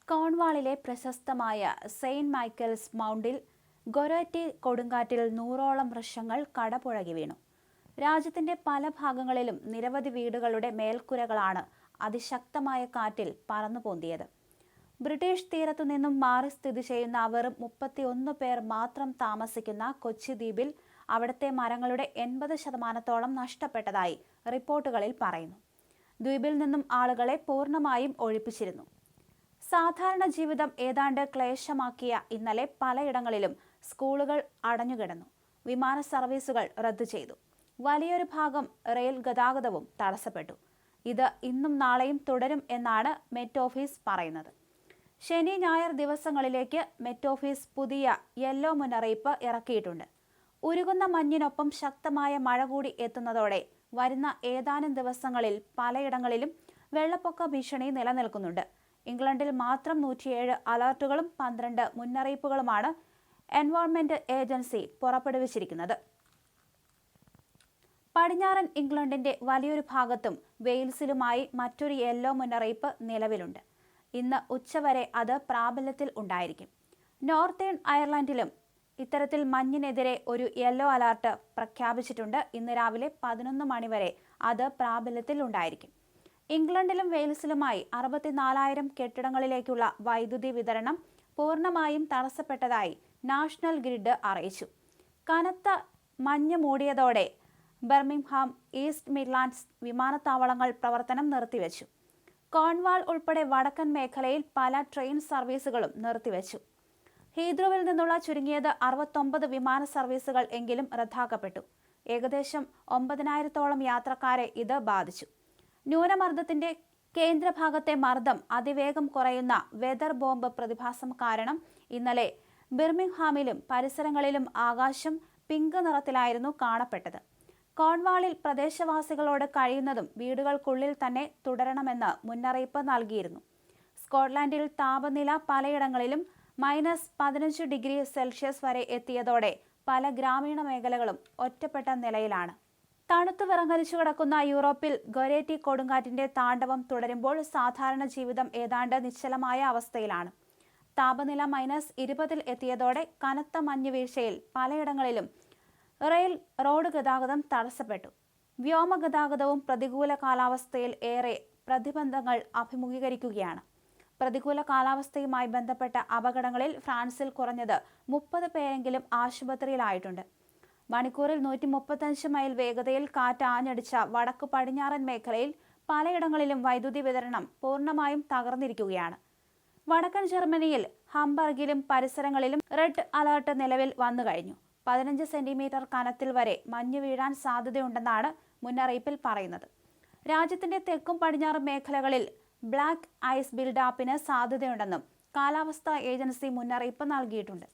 കോൺവാളിലെ പ്രശസ്തമായ Saint മൈക്കൽസ് മൗണ്ടിൽ Goretti കൊടുങ്കാറ്റിൽ 100ഓളം വൃക്ഷങ്ങൾ കടപുഴകി വീണു. രാജ്യത്തിന്റെ പല ഭാഗങ്ങളിലും നിരവധി വീടുകളുടെ മേൽക്കൂരകളാണ് അതിശക്തമായ കാറ്റിൽ പറന്നുപൊന്തിയത്. ബ്രിട്ടീഷ് തീരത്തുനിന്നും മാറി സ്ഥിതി ചെയ്യുന്ന വെറും 31 പേർ മാത്രം താമസിക്കുന്ന കൊച്ചി ദ്വീപിൽ അവിടുത്തെ മരങ്ങളുടെ 80% നഷ്ടപ്പെട്ടതായി റിപ്പോർട്ടുകളിൽ പറയുന്നു. ദ്വീപിൽ നിന്നും ആളുകളെ പൂർണ്ണമായും ഒഴിപ്പിച്ചിരുന്നു. സാധാരണ ജീവിതം ഏതാണ്ട് ക്ലേശമാക്കിയ ഇന്നലെ പലയിടങ്ങളിലും സ്കൂളുകൾ അടഞ്ഞുകിടന്നു. വിമാന സർവീസുകൾ റദ്ദു ചെയ്തു. വലിയൊരു ഭാഗം റെയിൽ ഗതാഗതവും തടസ്സപ്പെട്ടു. ഇത് ഇന്നും നാളെയും തുടരും എന്നാണ് മെറ്റ് ഓഫീസ് പറയുന്നത്. ശനി ഞായർ ദിവസങ്ങളിലേക്ക് മെറ്റ് ഓഫീസ് പുതിയ യെല്ലോ മുന്നറിയിപ്പ് ഇറക്കിയിട്ടുണ്ട്. ഉരുകുന്ന മഞ്ഞിനൊപ്പം ശക്തമായ മഴ കൂടി എത്തുന്നതോടെ വരുന്ന ഏതാനും ദിവസങ്ങളിൽ പലയിടങ്ങളിലും വെള്ളപ്പൊക്ക ഭീഷണി നിലനിൽക്കുന്നുണ്ട്. ഇംഗ്ലണ്ടിൽ മാത്രം 107 അലർട്ടുകളും 12 മുന്നറിയിപ്പുകളുമാണ് എൻവയോൺമെന്റ് ഏജൻസി പുറപ്പെടുവിച്ചിരിക്കുന്നത്. പടിഞ്ഞാറൻ ഇംഗ്ലണ്ടിന്റെ വലിയൊരു ഭാഗത്തും വെയിൽസിലുമായി മറ്റൊരു യെല്ലോ മുന്നറിയിപ്പ് നിലവിലുണ്ട്. ഇന്ന് ഉച്ചവരെ അത് പ്രാബല്യത്തിൽ ഉണ്ടായിരിക്കും. നോർത്തേൺ അയർലൻഡിലും ഇത്തരത്തിൽ മഞ്ഞിനെതിരെ ഒരു യെല്ലോ അലർട്ട് പ്രഖ്യാപിച്ചിട്ടുണ്ട്. ഇന്ന് രാവിലെ 11 മണിവരെ അത് പ്രാബല്യത്തിൽ ഉണ്ടായിരിക്കും. ഇംഗ്ലണ്ടിലും വെയിൽസിലുമായി 64,000 കെട്ടിടങ്ങളിലേക്കുള്ള വൈദ്യുതി വിതരണം പൂർണ്ണമായും തടസ്സപ്പെട്ടതായി നാഷണൽ ഗ്രിഡ് അറിയിച്ചു. കനത്ത മഞ്ഞ് മൂടിയതോടെ ബർമിംഗ്ഹാം, ഈസ്റ്റ് മിഡ്ലാൻഡ്സ് വിമാനത്താവളങ്ങൾ പ്രവർത്തനം നിർത്തിവെച്ചു. കോൺവാൾ ഉൾപ്പെടെ വടക്കൻ മേഖലയിൽ പല ട്രെയിൻ സർവീസുകളും നിർത്തിവെച്ചു. ഹീദ്രോവിൽ നിന്നുള്ള ചുരുങ്ങിയത് 69 വിമാന സർവീസുകൾ എങ്കിലും റദ്ദാക്കപ്പെട്ടു. ഏകദേശം 9,000-ഓളം യാത്രക്കാരെ ഇത് ബാധിച്ചു. ന്യൂനമർദ്ദത്തിന്റെ കേന്ദ്രഭാഗത്തെ മർദ്ദം അതിവേഗം കുറയുന്ന വെതർ ബോംബ് പ്രതിഭാസം കാരണം ഇന്നലെ ബിർമിംഗ്ഹാമിലും പരിസരങ്ങളിലും ആകാശം പിങ്ക് നിറത്തിലായിരുന്നു കാണപ്പെട്ടത്. കോൺവാളിൽ പ്രദേശവാസികളോട് കഴിയുന്നതും വീടുകൾക്കുള്ളിൽ തന്നെ തുടരണമെന്ന് മുന്നറിയിപ്പ് നൽകിയിരുന്നു. സ്കോട്ട്ലാൻഡിൽ താപനില പലയിടങ്ങളിലും -15 ഡിഗ്രി സെൽഷ്യസ് വരെ എത്തിയതോടെ പല ഗ്രാമീണ മേഖലകളും ഒറ്റപ്പെട്ട നിലയിലാണ്. തണുത്തു വിറങ്ങലിച്ചു കിടക്കുന്ന യൂറോപ്പിൽ ഗൊരേറ്റി കൊടുങ്കാറ്റിന്റെ താണ്ഡവം തുടരുമ്പോൾ സാധാരണ ജീവിതം ഏതാണ്ട് നിശ്ചലമായ അവസ്ഥയിലാണ്. താപനില -20 എത്തിയതോടെ കനത്ത മഞ്ഞുവീഴ്ചയിൽ പലയിടങ്ങളിലും റോഡ് ഗതാഗതം തടസ്സപ്പെട്ടു. വ്യോമഗതാഗതവും പ്രതികൂല കാലാവസ്ഥയിൽ ഏറെ പ്രതിബന്ധങ്ങൾ അഭിമുഖീകരിക്കുകയാണ്. പ്രതികൂല കാലാവസ്ഥയുമായി ബന്ധപ്പെട്ട അപകടങ്ങളിൽ ഫ്രാൻസിൽ കുറഞ്ഞത് 30 പേരെങ്കിലും ആശുപത്രിയിലായിട്ടുണ്ട്. മണിക്കൂറിൽ 135 മൈൽ വേഗതയിൽ കാറ്റ് ആഞ്ഞടിച്ച വടക്കു പടിഞ്ഞാറൻ മേഖലയിൽ പലയിടങ്ങളിലും വൈദ്യുതി വിതരണം പൂർണ്ണമായും തകർന്നിരിക്കുകയാണ്. വടക്കൻ ജർമ്മനിയിൽ ഹംബർഗിലും പരിസരങ്ങളിലും റെഡ് അലർട്ട് നിലവിൽ വന്നു കഴിഞ്ഞു. 15 സെന്റിമീറ്റർ കനത്തിൽ വരെ മഞ്ഞ് വീഴാൻ സാധ്യതയുണ്ടെന്നാണ് മുന്നറിയിപ്പിൽ പറയുന്നത്. രാജ്യത്തിന്റെ തെക്കും പടിഞ്ഞാറും മേഖലകളിൽ ബ്ലാക്ക് ഐസ് ബിൽഡാപ്പിന് സാധ്യതയുണ്ടെന്നും കാലാവസ്ഥാ ഏജൻസി മുന്നറിയിപ്പ് നൽകിയിട്ടുണ്ട്.